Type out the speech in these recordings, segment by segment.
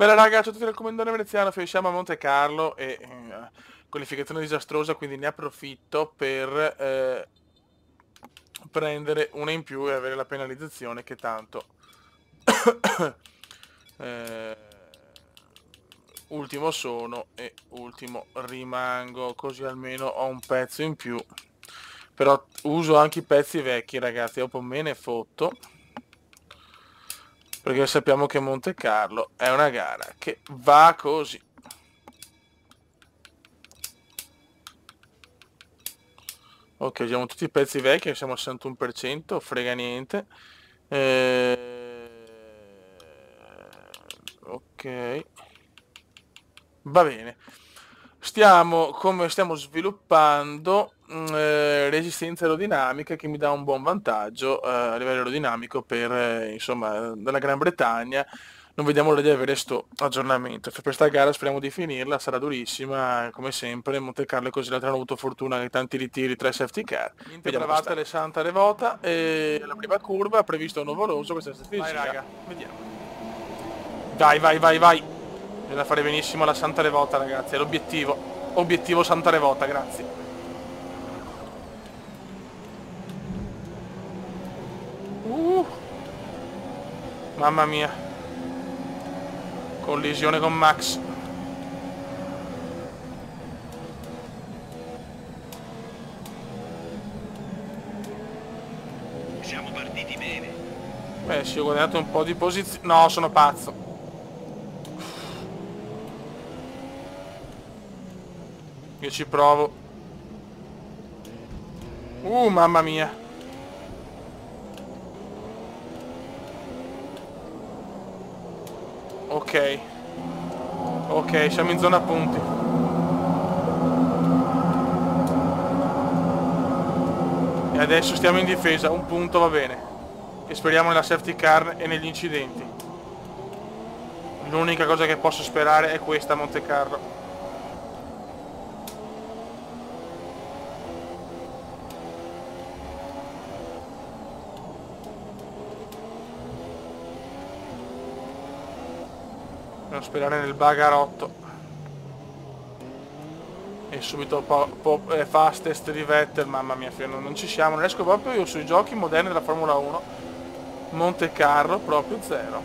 Bella raga, ciao a tutti dal Comandante Veneziano, finisciamo a Monte Carlo e qualificazione disastrosa, quindi ne approfitto per prendere una in più e avere la penalizzazione che tanto eh, ultimo sono e ultimo rimango, così almeno ho un pezzo in più. Però uso anche i pezzi vecchi ragazzi, dopo me ne fotto. Perché sappiamo che Monte Carlo è una gara che va così. Ok, usiamo tutti i pezzi vecchi, siamo al 61%, frega niente. Ok, va bene. Come stiamo sviluppando resistenza aerodinamica che mi dà un buon vantaggio a livello aerodinamico per, insomma, dalla Gran Bretagna. Non vediamo l'ora di avere sto aggiornamento. Per questa gara speriamo di finirla, sarà durissima, come sempre. Monte Carlo così l'altro hanno avuto fortuna che tanti ritiri, 3 safety car. Niente bravate le Santa Revota e la prima curva ha previsto un nuvoloso, questa strategia. Vai raga, vediamo. Vai, vai, vai, vai. Bisogna fare benissimo la Santa Revota ragazzi, è l'obiettivo. Obiettivo Santa Revota, grazie. Mamma mia. Collisione con Max. Siamo partiti bene. Beh, sì, ho guadagnato un po' di posizione. No, sono pazzo. Io ci provo. Mamma mia. Ok. Ok, siamo in zona punti. E adesso stiamo in difesa, un punto va bene. E speriamo nella safety car e negli incidenti. L'unica cosa che posso sperare è questa a Monte Carlo. Devo sperare nel bagarotto. E subito fastest di Vettel, mamma mia, non ci siamo, non riesco proprio io sui giochi moderni della Formula 1. Monte Carlo proprio zero.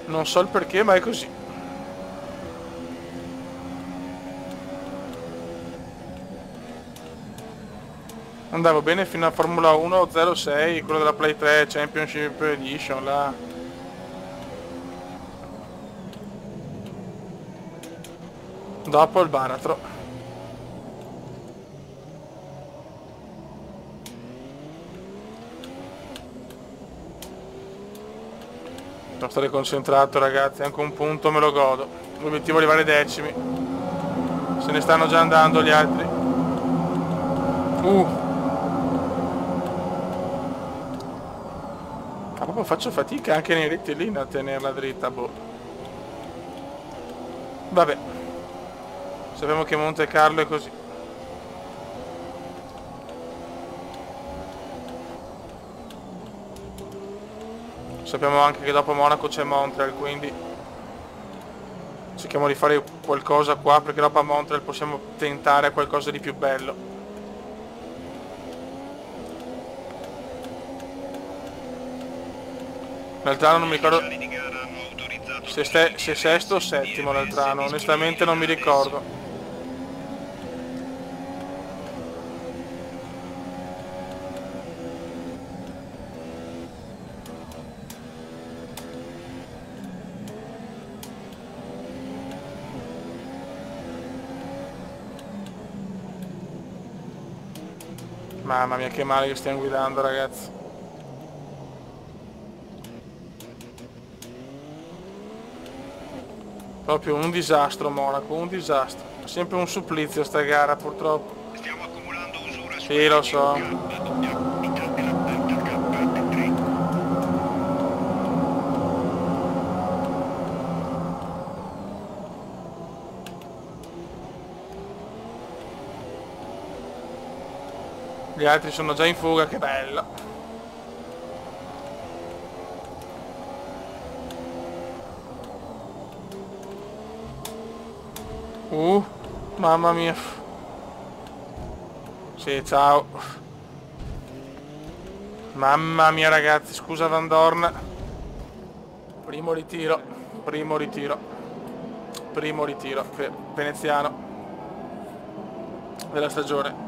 Non so il perché, ma è così. Andavo bene fino a Formula 1 06, quello della Play 3 Championship Edition, là. Dopo il baratro. Devo stare concentrato ragazzi, anche un punto me lo godo. L'obiettivo è arrivare ai decimi. Se ne stanno già andando gli altri. Proprio faccio fatica anche nei rettilinei a tenerla dritta, boh. Vabbè. Sappiamo che Monte Carlo è così. Sappiamo anche che dopo Monaco c'è Montreal, quindi cerchiamo di fare qualcosa qua perché dopo a Montreal possiamo tentare qualcosa di più bello. L'altro anno non mi ricordo se sesto o settimo l'altro anno, onestamente non mi ricordo. Mamma mia che male che stiamo guidando ragazzi. Proprio un disastro Monaco, un disastro. Sempre un supplizio sta gara purtroppo. Stiamo accumulando usura su. Sì, lo so. Gli altri sono già in fuga, che bello. Mamma mia. Sì, ciao. Mamma mia ragazzi, scusa Van Dorn. Primo ritiro per veneziano della stagione.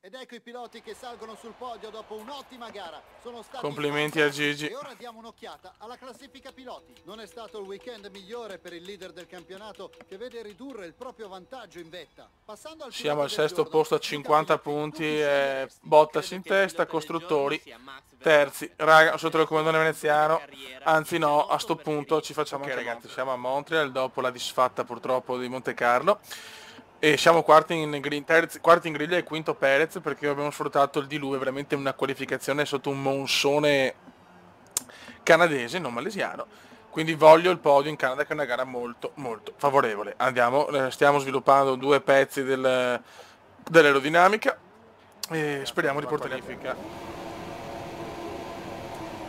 Ed ecco i piloti che salgono sul podio dopo un'ottima gara. Sono stati Complimenti a Gigi. E ora diamo un'occhiata alla classifica piloti. Non è stato il weekend migliore per il leader del campionato, che vede ridurre il proprio vantaggio in vetta. Passando al Siamo al pilota del sesto giorno, posto a 50 punti e Luca Bottas in testa, costruttori terzi. Raga, sotto il comandone veneziano. Anzi no, a sto punto ci facciamo anche ragazzi, siamo a Montreal dopo la disfatta purtroppo di Monte Carlo. E siamo quarti in griglia e quinto Perez, perché abbiamo sfruttato il diluvio, veramente una qualificazione sotto un monsone canadese, non malesiano. Quindi voglio il podio in Canada, che è una gara molto molto favorevole. Andiamo, stiamo sviluppando due pezzi dell'aerodinamica e speriamo di portare qualifica.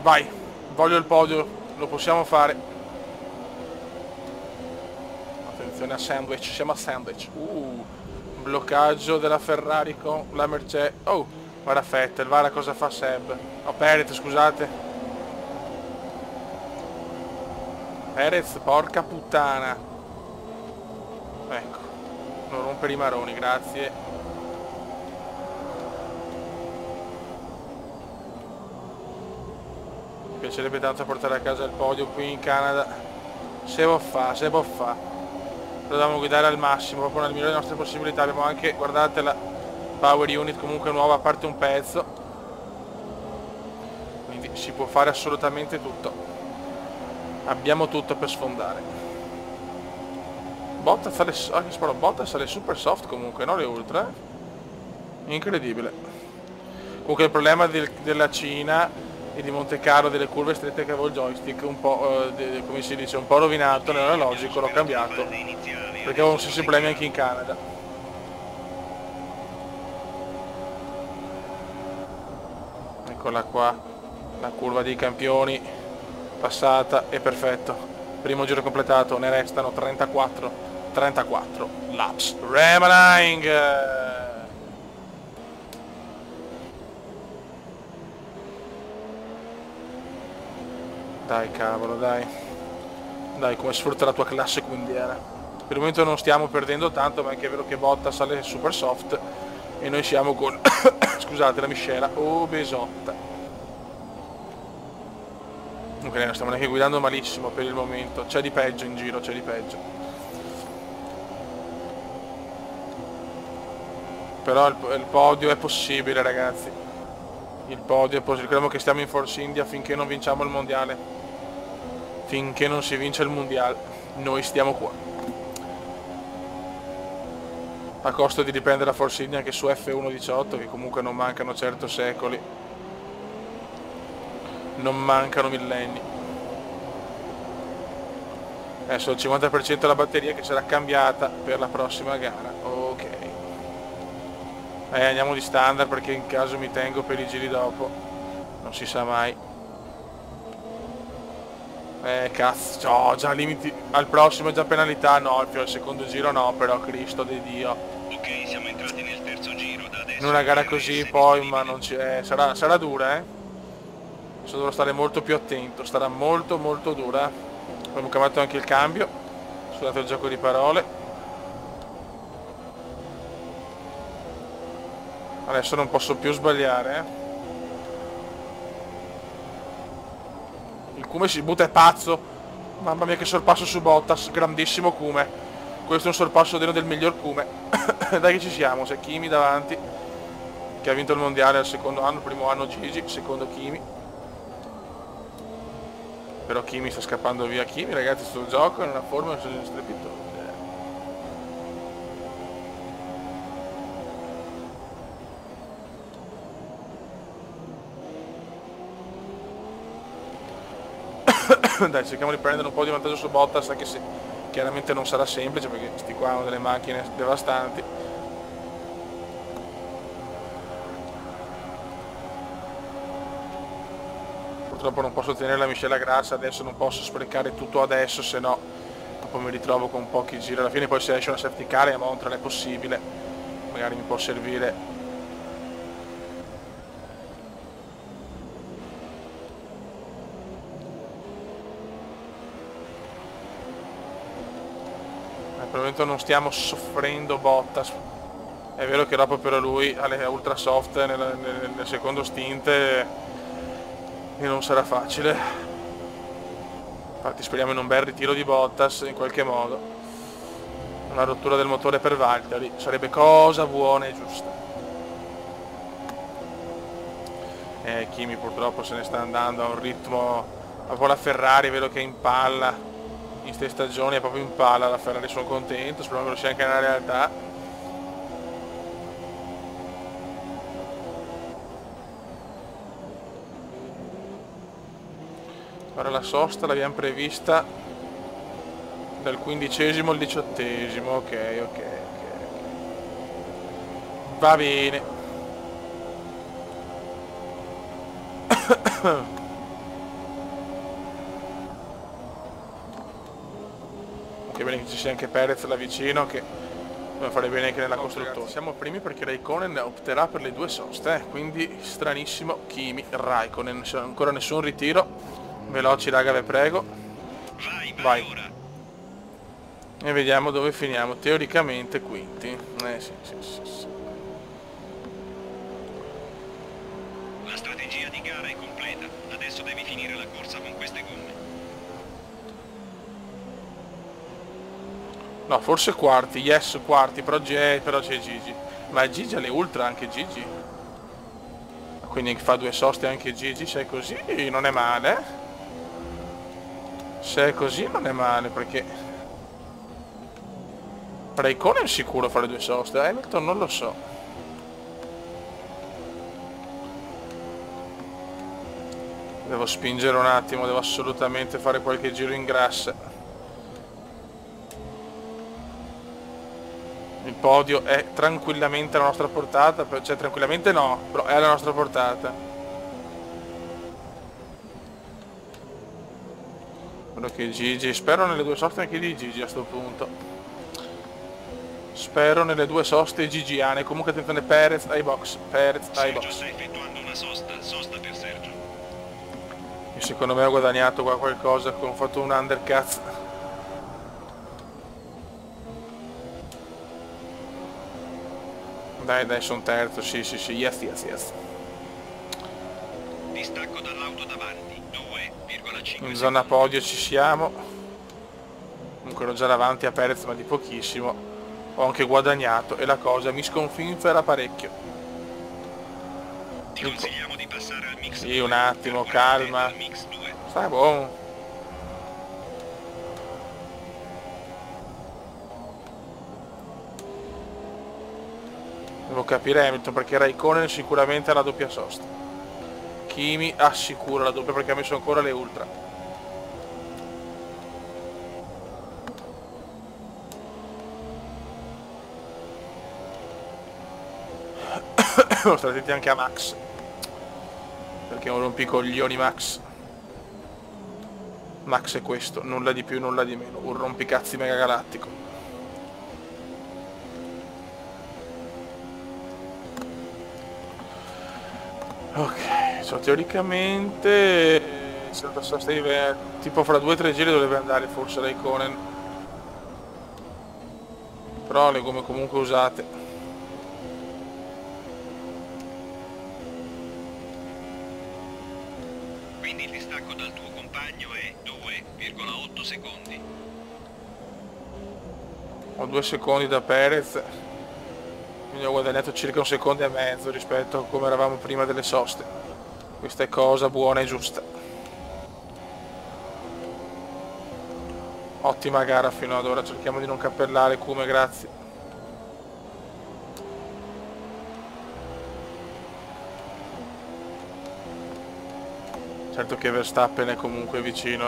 Vai, voglio il podio, lo possiamo fare. Attenzione a sandwich, siamo a sandwich. Bloccaggio della Ferrari con la Mercedes. Oh, guarda Vettel, guarda cosa fa Seb. Oh, Perez, scusate. Perez, porca puttana. Ecco, non rompere i maroni, grazie. Mi piacerebbe tanto portare a casa il podio qui in Canada. Se può fa. Dobbiamo guidare al massimo, proprio nel migliore delle nostre possibilità. Abbiamo anche, guardate, la power unit comunque nuova, a parte un pezzo, quindi si può fare assolutamente tutto. Abbiamo tutto per sfondare. Bottas sale super soft comunque, no? Le ultra, incredibile. Comunque il problema della Cina e di Monte Carlo, delle curve strette, che avevo il joystick un po', come si dice, un po' rovinato, nell'analogico, l'ho cambiato perché avevo stessi problemi anche in Canada. Eccola qua, la curva dei campioni passata e perfetto. Primo giro completato, ne restano 34 laps remaining. Dai cavolo, dai, come sfrutta la tua classe quindiera. Per il momento non stiamo perdendo tanto, ma è anche vero che Bottas sale super soft e noi siamo con scusate la miscela obesotta. Ok, non stiamo neanche guidando malissimo per il momento, c'è di peggio in giro, c'è di peggio. Però il podio è possibile ragazzi, il podio è possibile. Crediamo che stiamo in Force India finché non vinciamo il mondiale, finché non si vince il mondiale noi stiamo qua, a costo di riprendere la Force India anche su F1.18, che comunque non mancano certo secoli, non mancano millenni. Adesso il 50% della batteria che sarà cambiata per la prossima gara. Ok, andiamo di standard perché in caso mi tengo per i giri dopo, non si sa mai. Cazzo, oh, già limiti, al prossimo già penalità, no, al secondo giro no, però Cristo di Dio. Ok, siamo entrati nel terzo giro da adesso. In una gara così poi, ma non c'è, sarà dura, adesso dovrò stare molto più attento, sarà molto molto dura. Abbiamo cambiato anche il cambio, scusate il gioco di parole. Adesso non posso più sbagliare, Il Cume si butta, è pazzo. Mamma mia che sorpasso su Bottas, grandissimo Cume. Questo è un sorpasso degno del miglior Cume. Dai che ci siamo, c'è Kimi davanti, che ha vinto il mondiale al secondo anno, il primo anno Gigi, secondo Kimi. Però Kimi sta scappando via. Kimi ragazzi, sto gioco è in una forma strepitosa. Dai, cerchiamo di prendere un po' di vantaggio su Bottas, anche se chiaramente non sarà semplice perché sti qua hanno delle macchine devastanti. purtroppo non posso tenere la miscela grassa adesso, non posso sprecare tutto adesso, se no dopo mi ritrovo con pochi giri. Alla fine poi se esce una safety car a Montreal è possibile, magari mi può servire. Per il momento non stiamo soffrendo Bottas. È vero che dopo però lui alle ultra soft nel secondo stint e non sarà facile. Infatti speriamo in un bel ritiro di Bottas in qualche modo. Una rottura del motore per Valtteri sarebbe cosa buona e giusta. Kimi purtroppo se ne sta andando a un ritmo. Dopo la Ferrari è vero che è in palla. In ste stagioni è proprio in palla la Ferrari, sono contento, spero che lo sia anche nella realtà. Ora la sosta l'abbiamo prevista dal 15° al 18°, ok. Va bene. Che bene che ci sia anche Perez là vicino, che deve fare bene anche nella costruttora. Siamo primi perché Raikkonen opterà per le 2 soste, quindi stranissimo. Kimi, Raikkonen, ancora nessun ritiro. Veloci raga, vi prego. Vai. Ora. E vediamo dove finiamo. Teoricamente quinti. Sì. La strategia di gara è completa. Adesso devi finire la corsa con queste gomme. No, forse quarti, yes, quarti, però c'è Gigi. Ma Gigi ha le ultra anche Gigi. Quindi fa 2 soste anche Gigi, se è così non è male. Se è così non è male, perché Raikkonen è sicuro fare 2 soste, Hamilton non lo so. Devo spingere un attimo, devo assolutamente fare qualche giro in grassa. Il podio è tranquillamente alla nostra portata, cioè tranquillamente no, però è alla nostra portata. Quello che Gigi, spero nelle 2 soste anche di Gigi a sto punto. Spero nelle 2 soste gigiane. Comunque attenzione, Perez ai box, Sergio sta effettuando una sosta per Sergio. Secondo me ho guadagnato qua qualcosa, ho fatto un undercut. Dai, sono terzo, sì, yes. Distacco dall'auto davanti, 2,5. In zona podio ci siamo. Comunque ero già davanti a Perez, ma di pochissimo. Ho anche guadagnato e la cosa mi sconfinfera parecchio. Ti consigliamo di passare al mix. Sì, un attimo, calma. Mix 2. Stai buono. Devo capire Hamilton perché Raikkonen sicuramente ha la doppia sosta. Kimi assicura la doppia perché ha messo ancora le ultra. Devo stare attenti anche a Max, perché è un rompicoglioni Max. Max è questo, nulla di più, nulla di meno, un rompicazzi mega galattico. Ok, so, teoricamente se la sosta tipo fra 2 o 3 giri dovrebbe andare forse Raikkonen, però le gomme comunque usate. Quindi il distacco dal tuo compagno è 2,8 secondi. Ho 2 secondi da Perez, quindi ho guadagnato circa 1,5 secondi rispetto a come eravamo prima delle soste. Questa è cosa buona e giusta. Ottima gara fino ad ora, cerchiamo di non cappellare Come, grazie. Certo che Verstappen è comunque vicino,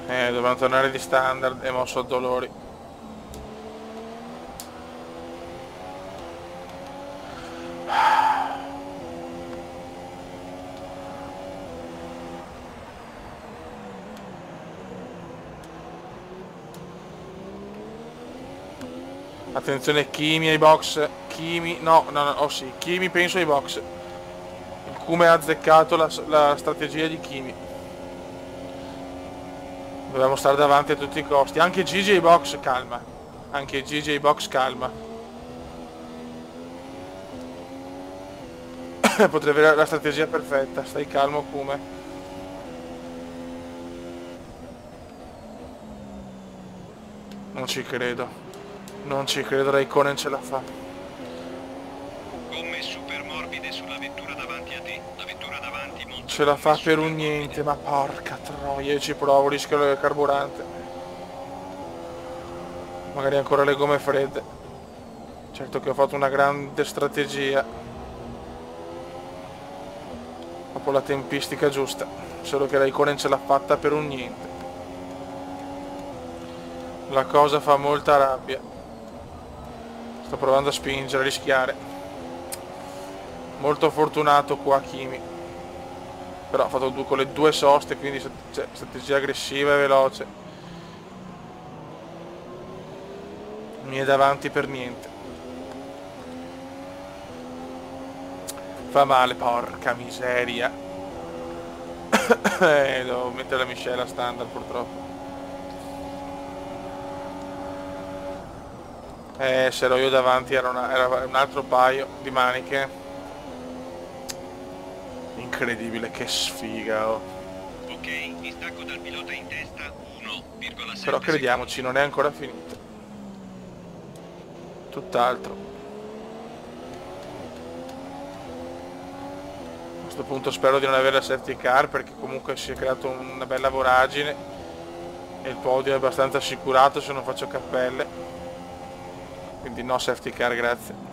dobbiamo tornare di standard, è mosso a dolori. Attenzione, Kimi ai box. Kimi, no, oh sì, Kimi penso ai box. Il Kuma ha azzeccato la strategia di Kimi. Dobbiamo stare davanti a tutti i costi. Anche Gigi ai box, calma. Anche Gigi ai box, calma. Potrei avere la strategia perfetta. Stai calmo, Kuma. Non ci credo. Non ci credo, Raikkonen ce la fa. Gomme super morbide sulla vettura davanti a te. La vettura davanti monta. Ce la fa per un niente, ma porca troia, io ci provo, rischio il carburante. Magari ancora le gomme fredde. Certo che ho fatto una grande strategia. Dopo la tempistica giusta. Solo che Raikkonen ce l'ha fatta per un niente. La cosa fa molta rabbia. Sto provando a spingere, a rischiare. Molto fortunato qua Kimi. Però ha fatto con le due soste, quindi strategia aggressiva e veloce. Mi è davanti per niente. Fa male, porca miseria. Devo mettere la miscela standard purtroppo. Se ero io davanti era un altro paio di maniche. Incredibile, che sfiga, oh. Ok, distacco dal pilota in testa 1,7. Però crediamoci, non è ancora finito. Tutt'altro. A questo punto spero di non avere la safety car, perché comunque si è creato una bella voragine e il podio è abbastanza assicurato se non faccio cappelle. Quindi no safety car, grazie.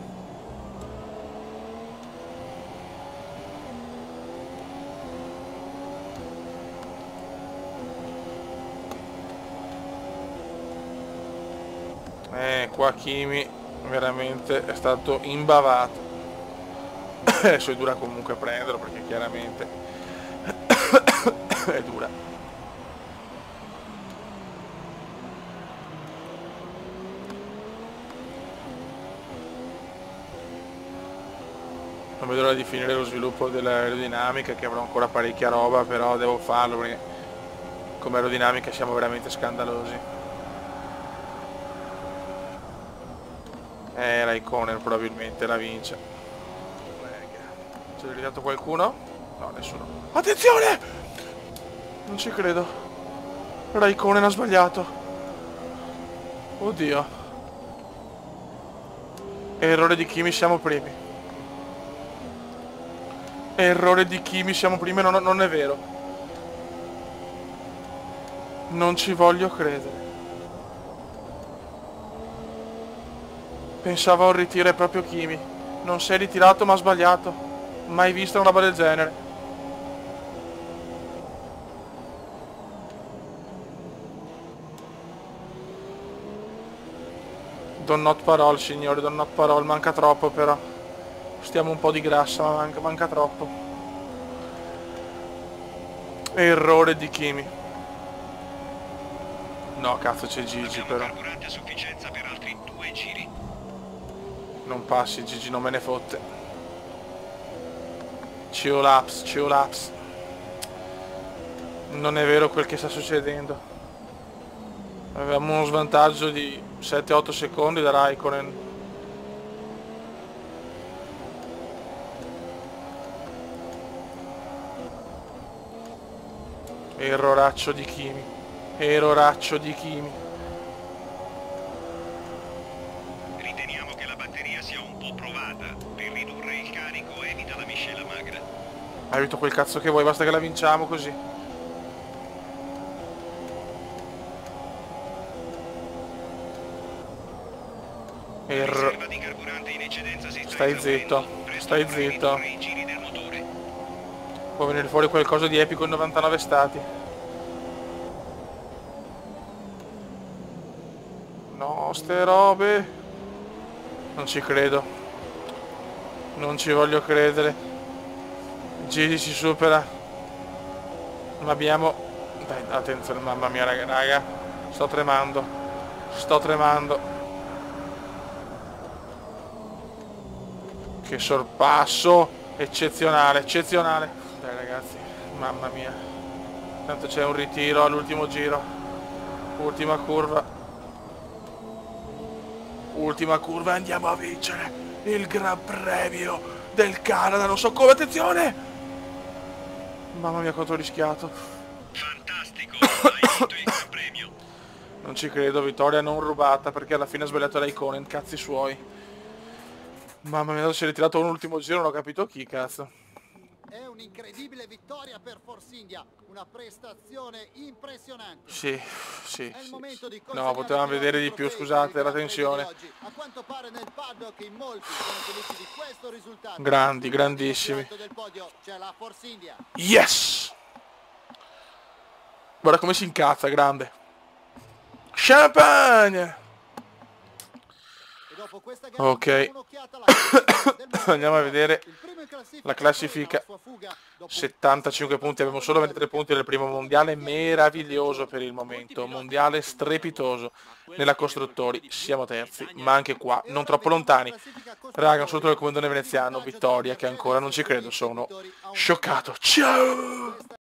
Qua Kimi veramente è stato imbavato. Adesso è dura comunque prenderlo, perché chiaramente è dura. Non vedo l'ora di finire lo sviluppo dell'aerodinamica, che avrò ancora parecchia roba, però devo farlo perché come aerodinamica siamo veramente scandalosi. Raikkonen probabilmente la vince. C'è arrivato qualcuno? No, nessuno. Attenzione! Non ci credo. Raikkonen ha sbagliato. Oddio. Errore di Kimi, siamo primi. Errore di Kimi, siamo primi, non è vero. Non ci voglio credere. Pensavo a un ritiro, è proprio Kimi. Non si è ritirato, ma ha sbagliato. Mai vista una roba del genere. Don not parole, signori, don not parole, manca troppo però. Stiamo un po' di grassa, ma manca troppo. Errore di Kimi. No, cazzo, c'è Gigi però. Carburante a sufficienza per altri 2 giri. Non passi, Gigi, non me ne fotte. Ciolaps, Ciolaps. Non è vero quel che sta succedendo. Avevamo uno svantaggio di 7-8 secondi da Raikkonen. Erroraccio di Kimi. Erroraccio di Kimi. Riteniamo che la batteria sia un po' provata. Per ridurre il carico evita la miscela magra. Hai detto quel cazzo che vuoi, basta che la vinciamo così. Riserva di carburante in eccedenza si sta Stai esaurendo. zitto, Presto stai dovrai zitto. ridurre i giri del motore. Può venire fuori qualcosa di epico in 99 stati. No, ste robe. Non ci credo. Non ci voglio credere. Gigi ci supera. Ma abbiamo... Dai, attenzione, mamma mia, raga. Sto tremando. Sto tremando. Che sorpasso. Eccezionale, eccezionale. Dai ragazzi, mamma mia. Tanto c'è un ritiro all'ultimo giro. Ultima curva. Ultima curva, andiamo a vincere il Gran Premio del Canada. Non so come, attenzione. Mamma mia quanto ho rischiato. Fantastico, hai vinto il Gran Premio. Non ci credo, vittoria non rubata, perché alla fine ha sbagliato Raikkonen, cazzi suoi. Mamma mia, si è ritirato un ultimo giro, non ho capito chi, cazzo. È un'incredibile vittoria per Force India, una prestazione impressionante. Sì, sì, È il sì. momento di No, potevamo vedere di più, scusate la tensione. A quanto pare nel paddock in molti sono felici di questo risultato. Grandi, grandissimi. Del podio c'è la Force India. Yes! Guarda come si incazza, grande. Champagne! Ok. Andiamo a vedere la classifica. 75 punti, abbiamo solo 23 punti nel primo mondiale, meraviglioso per il momento, mondiale strepitoso. Nella costruttori siamo terzi, ma anche qua non troppo lontani. Raga, sotto il comandone veneziano, vittoria che ancora non ci credo, sono scioccato. Ciao!